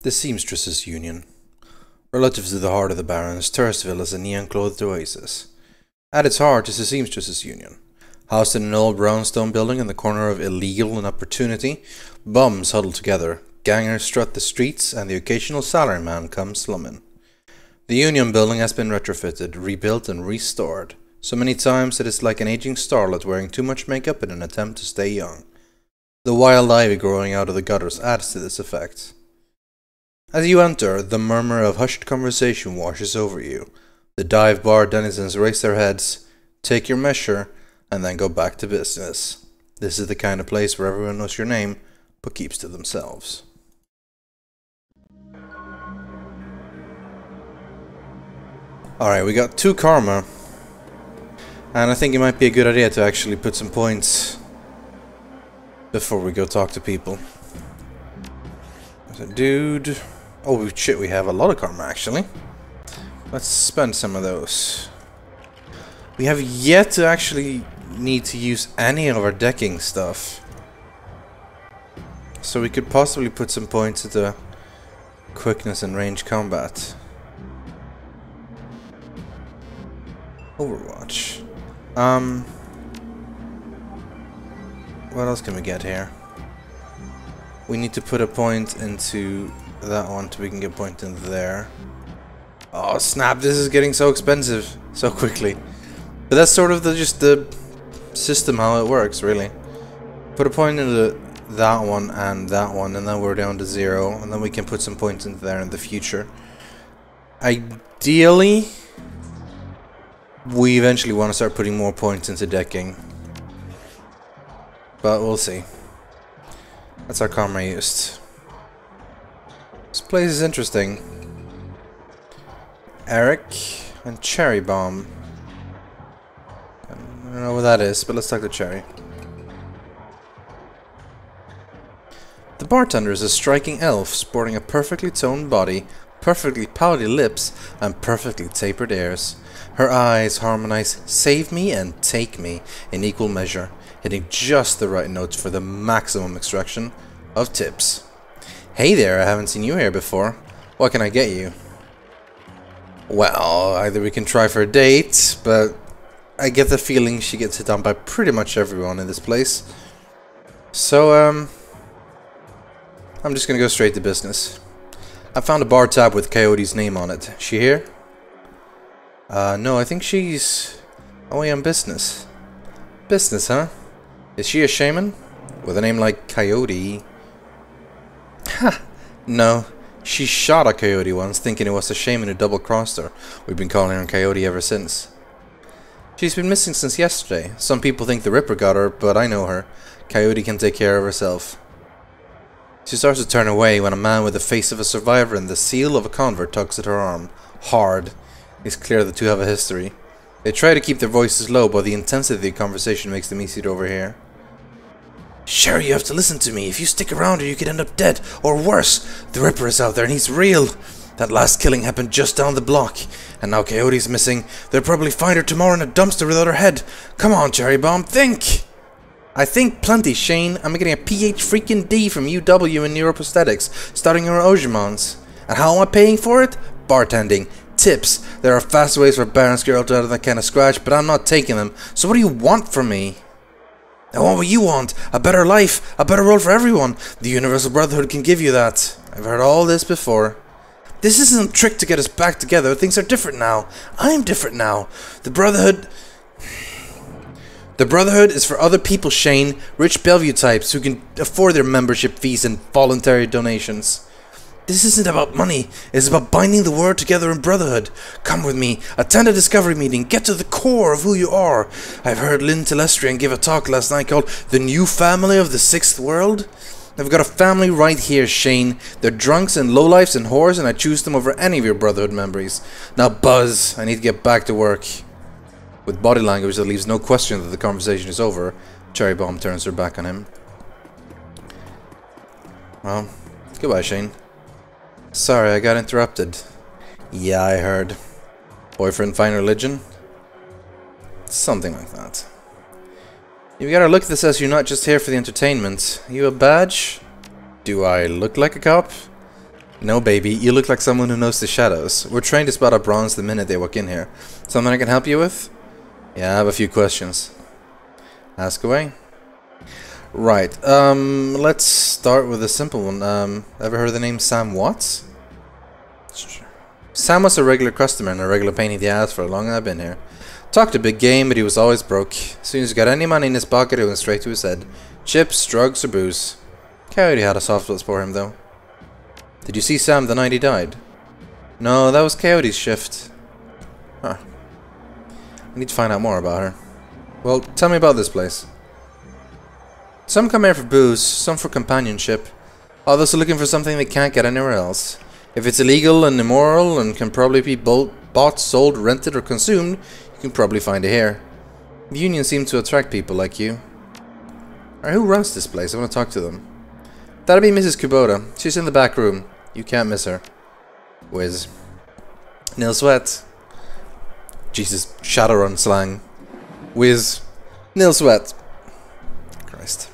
The Seamstresses Union. Relative to the heart of the Barrens, Thursville is a neon-clothed oasis. At its heart is the Seamstresses Union. Housed in an old brownstone building in the corner of illegal and opportunity, bums huddle together, gangers strut the streets, and the occasional salaryman comes slumming. The Union building has been retrofitted, rebuilt, and restored. So many times it is like an aging starlet wearing too much makeup in an attempt to stay young. The wild ivy growing out of the gutters adds to this effect. As you enter, the murmur of hushed conversation washes over you. The dive bar denizens raise their heads, take your measure, and then go back to business. This is the kind of place where everyone knows your name, but keeps to themselves. Alright, we got 2 karma. And I think it might be a good idea to actually put some points before we go talk to people. There's a dude. Oh shit, we have a lot of karma actually. Let's spend some of those. We have yet to actually need to use any of our decking stuff. So we could possibly put some points into quickness and range combat. Overwatch. What else can we get here? We need to put a point into that one so we can get a point in there. Oh snap, this is getting so expensive so quickly. But that's sort of just the system how it works, really. Put a point into that one, and then we're down to 0, and then we can put some points into there in the future. Ideally, we eventually want to start putting more points into decking. But we'll see. That's our karma used. This place is interesting. Eric and Cherry Bomb. I don't know what that is, but let's talk to Cherry. The bartender is a striking elf, sporting a perfectly toned body, perfectly pouty lips, and perfectly tapered ears. Her eyes harmonize "save me" and "take me" in equal measure, hitting just the right notes for the maximum extraction of tips. Hey there, I haven't seen you here before. What can I get you? Well, either we can try for a date, but I get the feeling she gets hit on by pretty much everyone in this place. So, I'm just gonna go straight to business. I found a bar tab with Coyote's name on it. She here? No, I think she's away on business. Business, huh? Is she a shaman? With a name like Coyote? Ha! No. She shot a coyote once, thinking it was a shaman who double-crossed her. We've been calling her Coyote ever since. She's been missing since yesterday. Some people think the Ripper got her, but I know her. Coyote can take care of herself. She starts to turn away when a man with the face of a survivor and the seal of a convert tugs at her arm. Hard. It's clear the two have a history. They try to keep their voices low, but the intensity of the conversation makes them easy to overhear. Sherry, you have to listen to me. If you stick around here, you could end up dead. Or worse, the Ripper is out there and he's real. That last killing happened just down the block. And now Coyote's missing. They'll probably find her tomorrow in a dumpster without her head. Come on, Cherry Bomb, think! I think plenty, Shane. I'm getting a PhD from UW in neuroprosthetics, starting your Ogemons. And how am I paying for it? Bartending. Tips. There are fast ways for Baron's girl to out of that kind of scratch, but I'm not taking them. So what do you want from me? I want what you want. A better life. A better world for everyone. The Universal Brotherhood can give you that. I've heard all this before. This isn't a trick to get us back together. Things are different now. I'm different now. The Brotherhood is for other people, Shane. Rich Bellevue types who can afford their membership fees and voluntary donations. This isn't about money. It's about binding the world together in brotherhood. Come with me. Attend a discovery meeting. Get to the core of who you are. I've heard Lynn Telestrian give a talk last night called The New Family of the Sixth World. I've got a family right here, Shane. They're drunks and lowlifes and whores, and I choose them over any of your brotherhood members. Now buzz. I need to get back to work. With body language that leaves no question that the conversation is over, Cherry Bomb turns her back on him. Well, goodbye, Shane. Sorry, I got interrupted. Yeah, I heard. Boyfriend find religion? Something like that. You've got a look that says you're not just here for the entertainment. You a badge? Do I look like a cop? No, baby, you look like someone who knows the shadows. We're trained to spot a bronze the minute they walk in here. Something I can help you with? Yeah, I have a few questions. Ask away. Right, let's start with a simple one. Ever heard of the name Sam Watts? Sam was a regular customer and a regular pain in the ass for as long as I've been here. Talked a big game, but he was always broke. As soon as he got any money in his pocket, it went straight to his head. Chips, drugs, or booze. Coyote had a soft spot for him, though. Did you see Sam the night he died? No, that was Coyote's shift. Huh. I need to find out more about her. Well, tell me about this place. Some come here for booze, some for companionship. Others are looking for something they can't get anywhere else. If it's illegal and immoral and can probably be bought, sold, rented, or consumed, you can probably find it here. The union seems to attract people like you. Alright, who runs this place? I want to talk to them. That'll be Mrs. Kubota. She's in the back room. You can't miss her. Whiz. Nil sweat. Jesus, Shadowrun slang. Whiz. Nil sweat. Christ.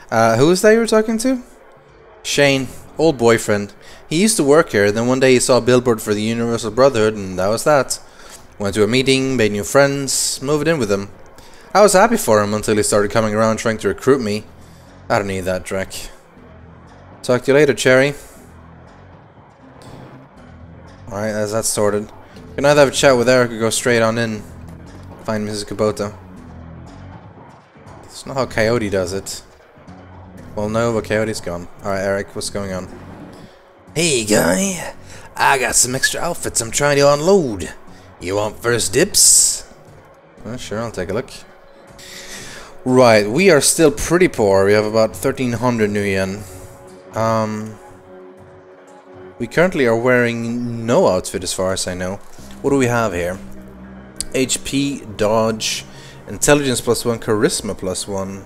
Who was that you were talking to? Shane. Old boyfriend. He used to work here, then one day he saw a billboard for the Universal Brotherhood, and that was that. Went to a meeting, made new friends, moved in with him. I was happy for him until he started coming around trying to recruit me. I don't need that, Drek. Talk to you later, Cherry. Alright, as that's sorted. You can either have a chat with Eric or go straight on in. Find Mrs. Kubota. That's not how Coyote does it. Well, no, but Coyote's gone. Alright, Eric, what's going on? Hey, guy. I got some extra outfits I'm trying to unload. You want first dibs? Well, sure, I'll take a look. Right, we are still pretty poor. We have about 1,300 new yen. We currently are wearing no outfit as far as I know. What do we have here? HP, Dodge, Intelligence +1, Charisma +1.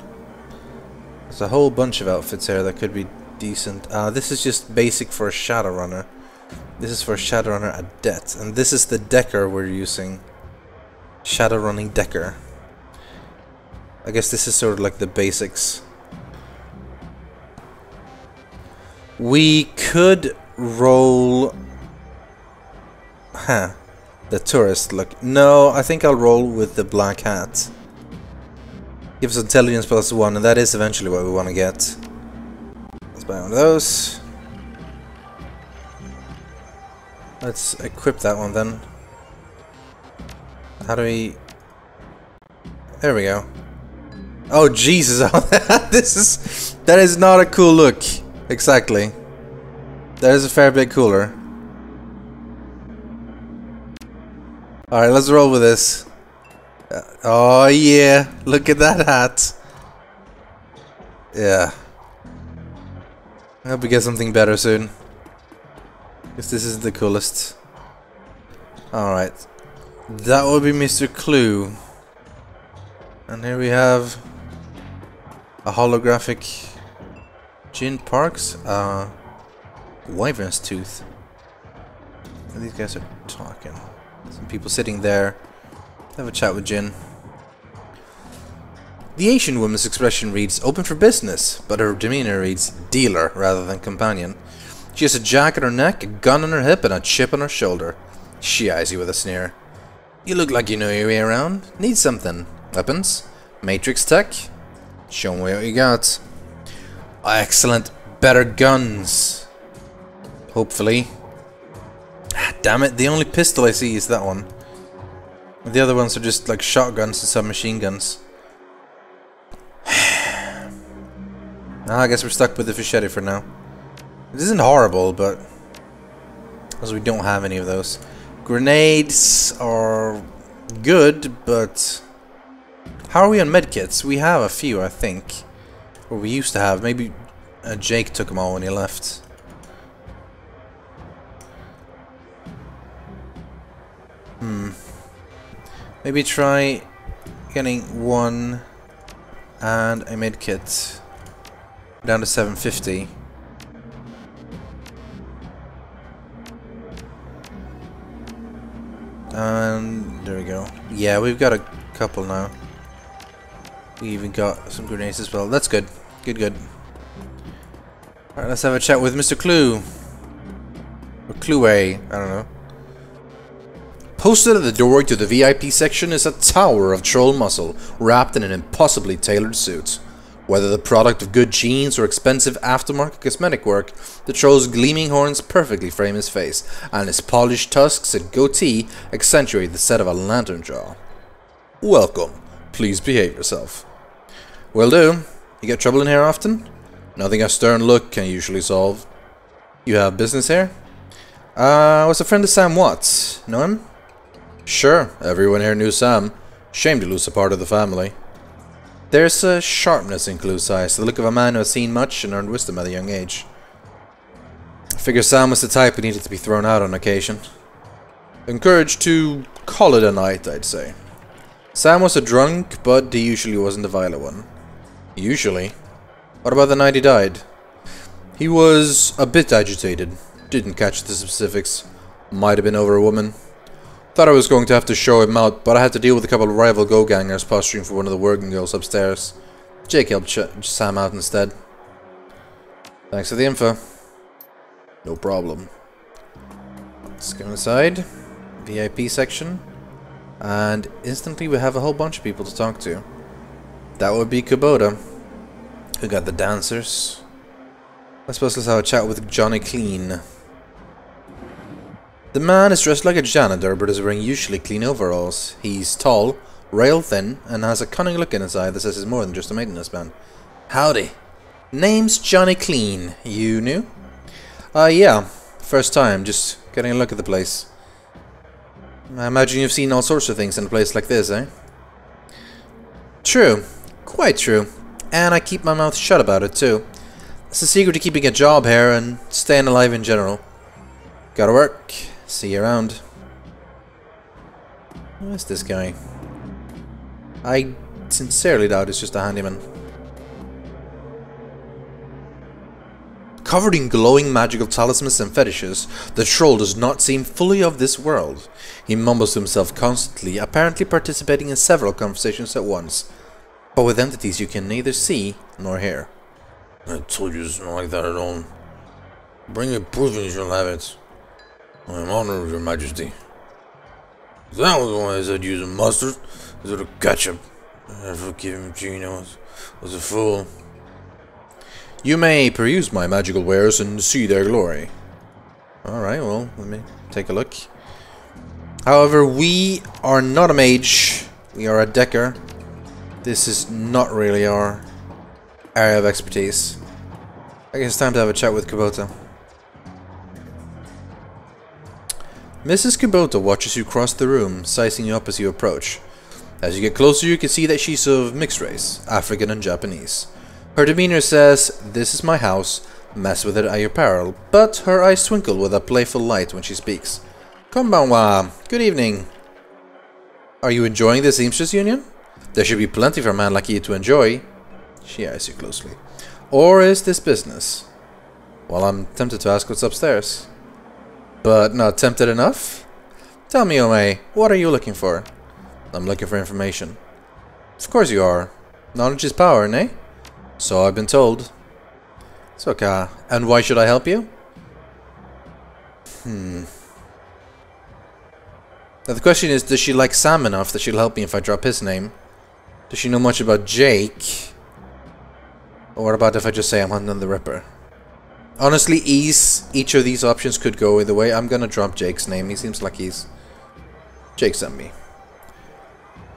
There's a whole bunch of outfits here that could be decent. This is just basic for a Shadowrunner. This is for a Shadowrunner Adept. And this is the Decker we're using. Shadowrunning Decker. I guess this is sort of like the basics. We could roll... Huh. The tourist look. No, I think I'll roll with the black hat. Gives intelligence +1, and that is eventually what we want to get. Let's buy one of those. Let's equip that one then. How do we... There we go. Oh Jesus! That is not a cool look. Exactly. That is a fair bit cooler. Alright, let's roll with this. Oh yeah, look at that hat. Yeah. I hope we get something better soon. Because this is the coolest. Alright. That would be Mr. Clue. And here we have a holographic Jin Parks. Wyvern's Tooth. And these guys are talking. Some people sitting there. Have a chat with Jin. The Asian woman's expression reads open for business, but her demeanor reads dealer rather than companion. She has a jack at her neck, a gun on her hip, and a chip on her shoulder. She eyes you with a sneer. You look like you know your way around. Need something. Weapons? Matrix tech? Show me what you got. Excellent. Better guns. Hopefully. Damn it, the only pistol I see is that one. The other ones are just like shotguns and submachine guns. I guess we're stuck with the Fischetti for now. This isn't horrible, but... Because we don't have any of those. Grenades are good, but... How are we on medkits? We have a few, I think. Or we used to have. Maybe Jake took them all when he left. Maybe try getting one and a medkit down to 750. And there we go. Yeah, we've got a couple now. We even got some grenades as well. That's good. Good, good. Alright, let's have a chat with Mr. Clue. clue A. I don't know. Posted at the doorway to the VIP section is a tower of troll muscle wrapped in an impossibly tailored suit. Whether the product of good genes or expensive aftermarket cosmetic work, the troll's gleaming horns perfectly frame his face, and his polished tusks and goatee accentuate the set of a lantern jaw. Welcome. Please behave yourself. Will do. You get trouble in here often? Nothing a stern look can usually solve. You have business here? Was a friend of Sam Watts. Know him? Sure, everyone here knew Sam. Shame to lose a part of the family. There's a sharpness in Clue's eyes, the look of a man who has seen much and earned wisdom at a young age. I figure Sam was the type who needed to be thrown out on occasion. Encouraged to call it a night, I'd say. Sam was a drunk, but he usually wasn't a violent one. Usually? What about the night he died? He was a bit agitated. Didn't catch the specifics. Might have been over a woman. Thought I was going to have to show him out, but I had to deal with a couple of rival go-gangers posturing for one of the working girls upstairs. Jake helped Sam out instead. Thanks for the info. No problem. Let's go inside. VIP section. And instantly we have a whole bunch of people to talk to. That would be Kubota. Who got the dancers. I suppose let's have a chat with Johnny Clean. The man is dressed like a janitor, but is wearing usually clean overalls. He's tall, rail thin, and has a cunning look in his eye that says he's more than just a maintenance man. Howdy. Name's Johnny Clean. You new? Yeah. First time, just getting a look at the place. I imagine you've seen all sorts of things in a place like this, eh? True. Quite true. And I keep my mouth shut about it, too. It's the secret to keeping a job here and staying alive in general. Gotta work. See you around. Who's this guy? I sincerely doubt it's just a handyman. Covered in glowing magical talismans and fetishes, the troll does not seem fully of this world. He mumbles to himself constantly, apparently participating in several conversations at once, but with entities you can neither see nor hear. I told you it's not like that at all. Bring me proof and you shall have it. I am honored, Your Majesty. That was the one I said using mustard instead of ketchup. Forgive me, Gino. Was a fool. You may peruse my magical wares and see their glory. Alright, well, let me take a look. However, we are not a mage. We are a decker. This is not really our area of expertise. I guess it's time to have a chat with Kubota. Mrs. Kubota watches you cross the room, sizing you up as you approach. As you get closer, you can see that she's of mixed race, African and Japanese. Her demeanor says, "This is my house, mess with it at your peril," but her eyes twinkle with a playful light when she speaks. Konbanwa, good evening. Are you enjoying the Seamstress Union? There should be plenty for a man like you to enjoy. She eyes you closely. Or is this business? Well, I'm tempted to ask what's upstairs. But not tempted enough? Tell me, Ome, what are you looking for? I'm looking for information. Of course you are. Knowledge is power, nay? So I've been told. It's okay. And why should I help you? Now the question is, does she like Sam enough that she'll help me if I drop his name? Does she know much about Jake? Or what about if I just say I'm hunting the Ripper? Honestly, each of these options could go either way. I'm gonna drop Jake's name. He seems like he's... Jake sent me.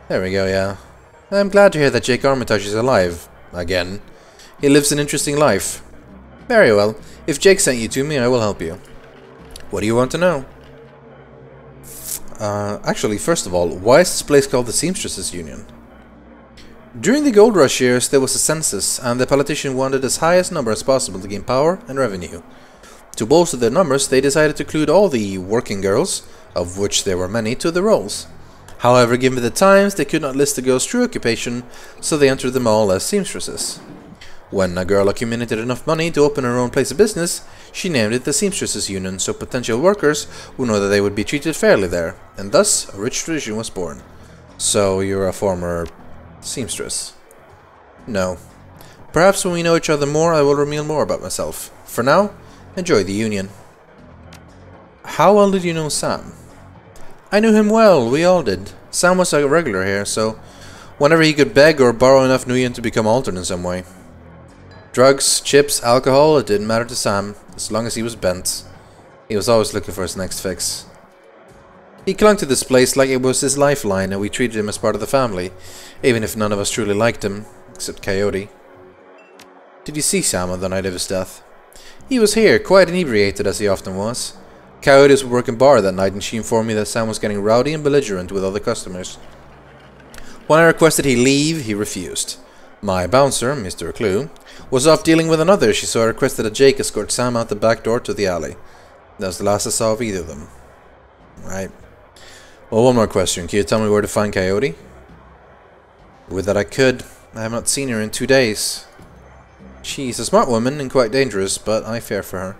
There we go, yeah. I'm glad to hear that Jake Armitage is alive. Again. He lives an interesting life. Very well. If Jake sent you to me, I will help you. What do you want to know? Actually, first of all, why is this place called the Seamstresses Union? During the gold rush years, there was a census, and the politician wanted as high a number as possible to gain power and revenue. To bolster their numbers, they decided to include all the working girls, of which there were many, to the rolls. However, given the times, they could not list the girls' true occupation, so they entered them all as seamstresses. When a girl accumulated enough money to open her own place of business, she named it the Seamstresses Union, so potential workers would know that they would be treated fairly there, and thus a rich tradition was born. So you're a former seamstress? No. Perhaps when we know each other more, I will reveal more about myself. For now, enjoy the union. How well did you know Sam? I knew him well, we all did. Sam was a regular here, so whenever he could beg or borrow enough Nuyen to become altered in some way. Drugs, chips, alcohol, it didn't matter to Sam, as long as he was bent. He was always looking for his next fix. He clung to this place like it was his lifeline, and we treated him as part of the family, even if none of us truly liked him, except Coyote. Did you see Sam on the night of his death? He was here, quite inebriated as he often was. Coyote was working bar that night, and she informed me that Sam was getting rowdy and belligerent with other customers. When I requested he leave, he refused. My bouncer, Mr. Clue, was off dealing with another, so I requested that Jake escort Sam out the back door to the alley. That was the last I saw of either of them. Right. Well, one more question. Can you tell me where to find Coyote? With that I could. I have not seen her in 2 days. She's a smart woman and quite dangerous, but I fear for her.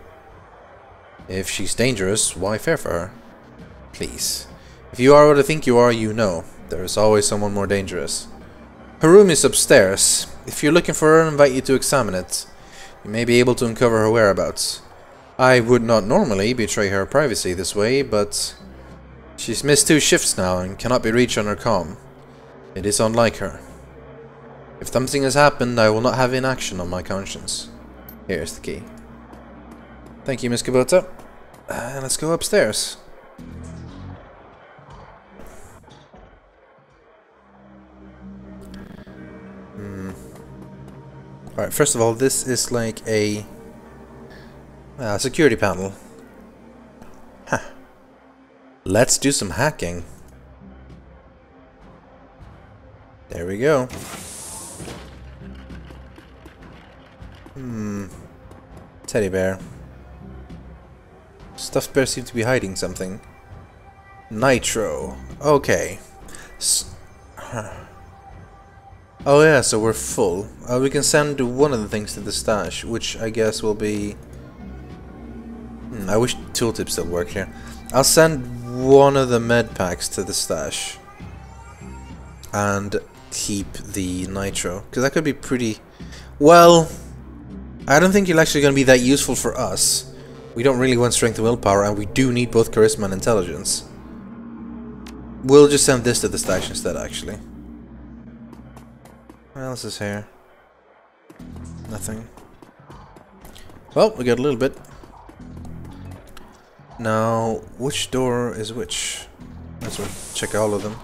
If she's dangerous, why fear for her? Please. If you are what I think you are, you know. There is always someone more dangerous. Her room is upstairs. If you're looking for her, I invite you to examine it. You may be able to uncover her whereabouts. I would not normally betray her privacy this way, but she's missed 2 shifts now and cannot be reached on her comm. It is unlike her. If something has happened, I will not have inaction on my conscience. Here's the key. Thank you, Miss Kubota. Let's go upstairs. Alright, first of all, this is like a security panel. Huh. Let's do some hacking. There we go. Teddy bear. Stuffed bear seems to be hiding something. Nitro. Okay. Oh yeah, so we're full. We can send one of the things to the stash, which I guess will be... I wish tooltips still worked here. I'll send one of the med packs to the stash. And keep the nitro. Because that could be pretty... Well, I don't think you're actually going to be that useful for us. We don't really want strength and willpower, and we do need both charisma and intelligence. We'll just send this to the stash instead, actually. What else is here? Nothing. Well, we got a little bit. Now, which door is which? Let's check all of them.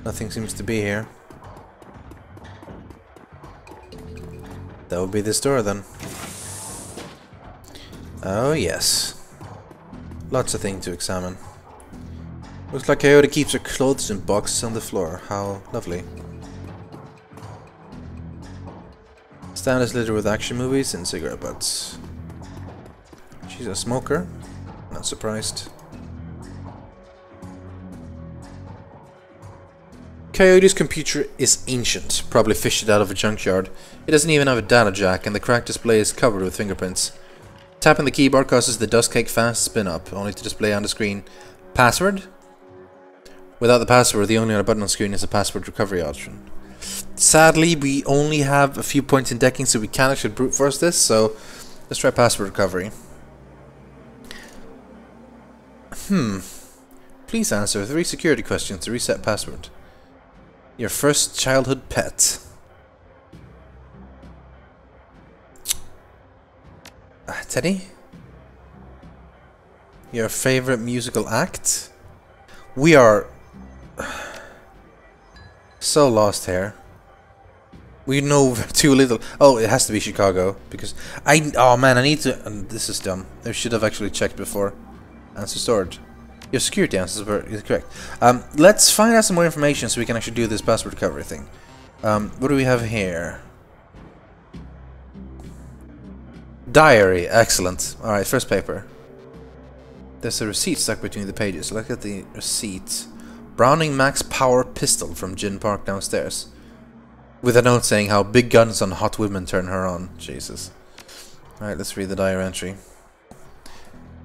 Nothing seems to be here. That would be this door then. Oh yes. Lots of things to examine. Looks like Coyote keeps her clothes in boxes on the floor. How lovely. Stand is littered with action movies and cigarette butts. She's a smoker. Not surprised. Coyote's computer is ancient, probably fished out of a junkyard. It doesn't even have a data jack, and the cracked display is covered with fingerprints. Tapping the keyboard causes the dust cake fast spin up, only to display on the screen. Password? Without the password, the only other button on screen is a password recovery option. Sadly, we only have a few points in decking, so we can't actually brute force this, so let's try password recovery. Please answer 3 security questions to reset password. Your first childhood pet. Teddy? Your favorite musical act? We are so lost here. We know too little. Oh, it has to be Chicago because oh man, I need to. This is dumb. I should have actually checked before. Answer stored. Your security answers were correct. Let's find out some more information so we can actually do this password recovery thing. What do we have here? Diary. Excellent. Alright, first paper. There's a receipt stuck between the pages. Look at the receipt. Browning Max Power Pistol from Gin Park downstairs. With a note saying how big guns on hot women turn her on. Jesus. Alright, let's read the diary entry.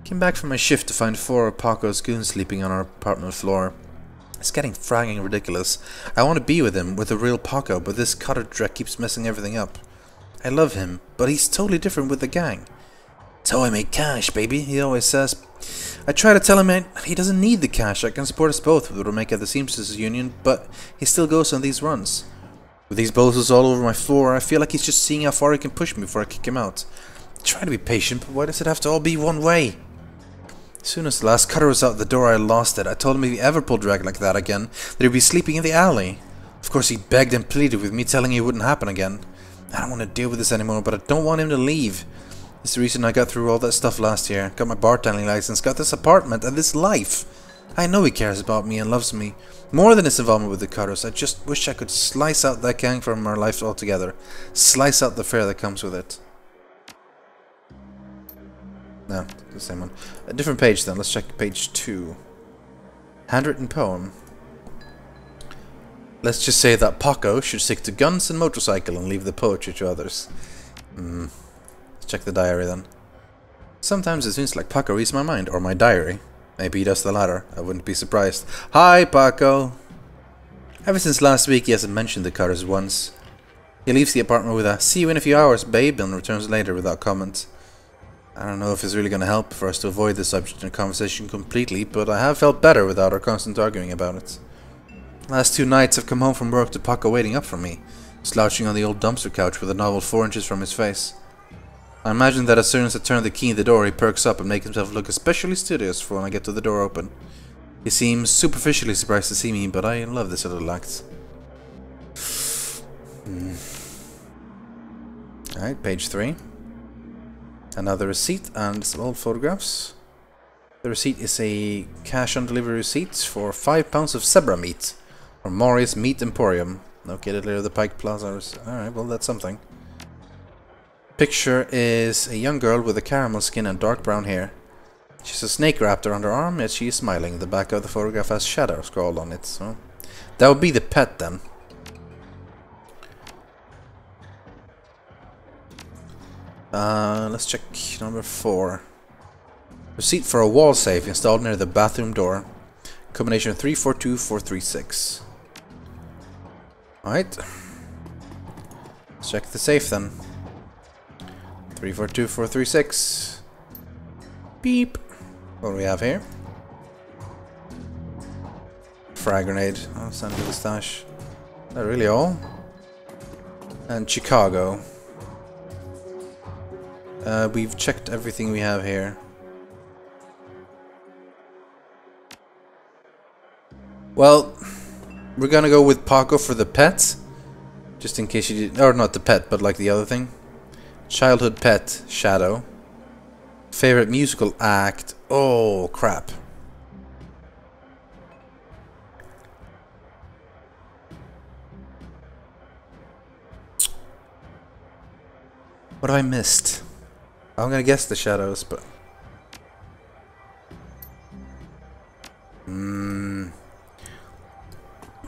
Came back from my shift to find 4 of Paco's goons sleeping on our apartment floor. It's getting fragging ridiculous. I want to be with him, with a real Paco, but this cutter dreck keeps messing everything up. I love him, but he's totally different with the gang. That's how I make cash, baby, he always says. I try to tell him he doesn't need the cash. I can support us both with what will make it the Seamsters Union, but he still goes on these runs. With these bozos all over my floor, I feel like he's just seeing how far he can push me before I kick him out. I try to be patient, but why does it have to all be one way? As soon as the last cutter was out the door, I lost it. I told him if he ever pulled drag like that again, that he'd be sleeping in the alley. Of course, he begged and pleaded with me, telling me it wouldn't happen again. I don't want to deal with this anymore, but I don't want him to leave. It's the reason I got through all that stuff last year. Got my bartending license, got this apartment, and this life. I know he cares about me and loves me. More than his involvement with the cutters. I just wish I could slice out that gang from our lives altogether. Slice out the fear that comes with it. No, the same one. A different page then. Let's check page 2. Handwritten poem. Let's just say that Paco should stick to guns and motorcycle and leave the poetry to others. Let's check the diary then. Sometimes it seems like Paco reads my mind, or my diary. Maybe he does the latter. I wouldn't be surprised. Hi, Paco! Ever since last week, he hasn't mentioned the cutters once. He leaves the apartment with a "see you in a few hours, babe," and returns later without comment. I don't know if it's really going to help for us to avoid the subject in conversation completely, but I have felt better without our constant arguing about it. Last 2 nights I've come home from work to Paco waiting up for me, slouching on the old dumpster couch with a novel 4 inches from his face. I imagine that as soon as I turn the key in the door, he perks up and makes himself look especially studious for when I get to the door open. He seems superficially surprised to see me, but I love this little act. Alright, page 3. Another receipt and some old photographs. The receipt is a cash-on-delivery receipt for 5 pounds of zebra meat from Maury's Meat Emporium, located near the Pike Plaza. Alright, well that's something. Picture is a young girl with a caramel skin and dark brown hair. She has a snake raptor on her arm, yet she is smiling. The back of the photograph has shadow scrawled on it, so that would be the pet then. Let's check number 4. Receipt for a wall safe installed near the bathroom door. Combination 342436. Alright. Let's check the safe then. 342436. Beep. What do we have here? Frag grenade. I'll send to the stash. Is that really all? And Chicago. We've checked everything we have here. Well, we're gonna go with Paco for the pet. Just in case you did, or not the pet, but like the other thing. Childhood pet, Shadow. Favorite musical act. Oh, crap. What have I missed? I'm gonna guess the Shadows, but...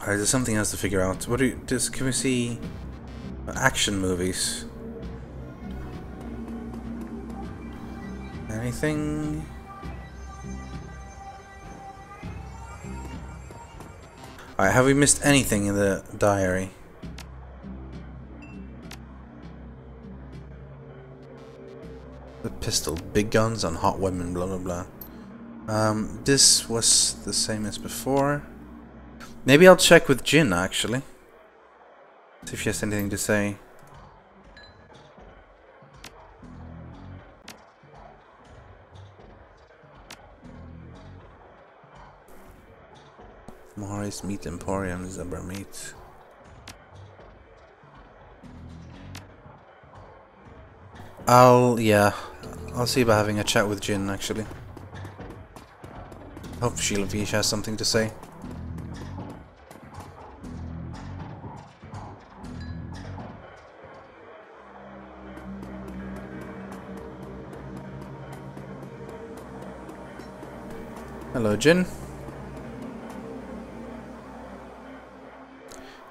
Alright, there's something else to figure out. What do you... can we see... action movies? Anything? Alright, have we missed anything in the diary? The pistol, big guns on hot women, blah blah blah. This was the same as before. Maybe I'll check with Jin actually. See if she has anything to say. Maury's Meat Emporium, zebra meat. I'll see about having a chat with Jin actually. Hope she has something to say. Hello, Jin.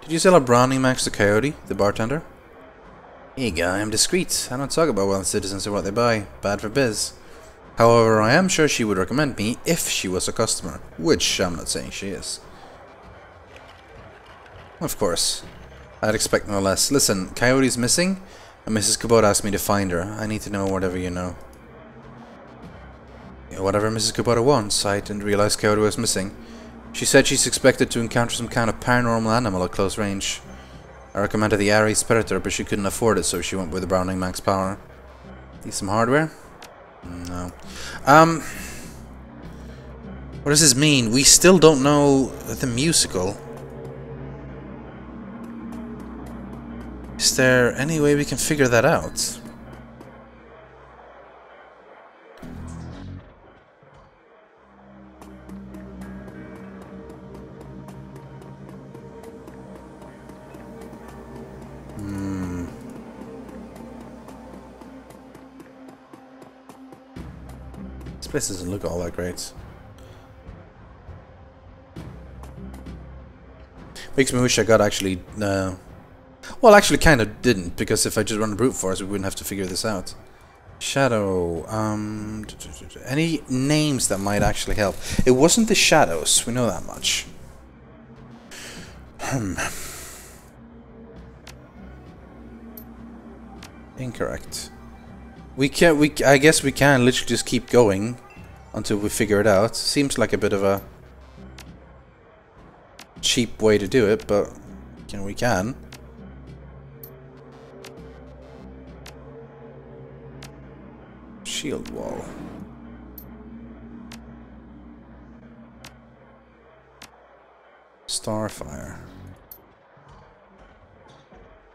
Did you sell a Browning Max to Coyote, the bartender? Hey guy, I'm discreet. I don't talk about wealthy citizens or what they buy. Bad for biz. However, I am sure she would recommend me if she was a customer. Which I'm not saying she is. Of course. I'd expect no less. Listen, Coyote's missing, And Mrs. Kubota asked me to find her. I need to know whatever you know. Whatever Mrs. Kubota wants. I didn't realize Coyote was missing. She said she's expected to encounter some kind of paranormal animal at close range. I recommended the Ares Predator, but she couldn't afford it, so she went with the Browning Max Power. Need some hardware? No. What does this mean? We still don't know the musical. Is there any way we can figure that out? This place doesn't look all that great. Makes me wish I got actually... well, actually kind of didn't, because if I just run a brute force, we wouldn't have to figure this out. Shadow... any names that might actually help? It wasn't the shadows, we know that much. Incorrect. I guess we can literally just keep going until we figure it out. Seems like a bit of a cheap way to do it, but we can. Shield wall. Starfire.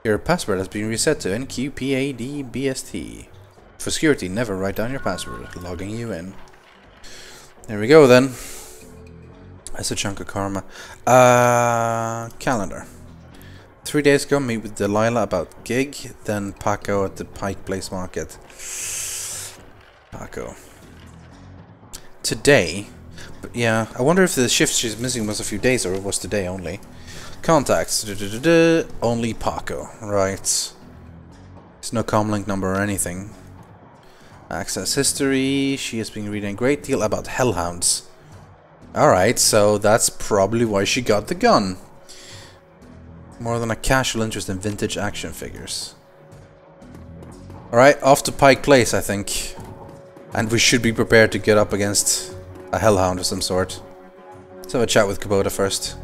Your password has been reset to NQPADBST. For security, never write down your password. Logging you in. There we go then. That's a chunk of karma. Calendar. 3 days ago, meet with Delilah about gig, then Paco at the Pike Place Market. Paco. Today? But yeah, I wonder if the shift she's missing was a few days or it was today only. Contacts. Only Paco. Right. There's no comlink number or anything. Access history. She has been reading a great deal about hellhounds. Alright, so that's probably why she got the gun. More than a casual interest in vintage action figures. Alright, off to Pike Place, I think. And we should be prepared to get up against a hellhound of some sort. Let's have a chat with Kubota first.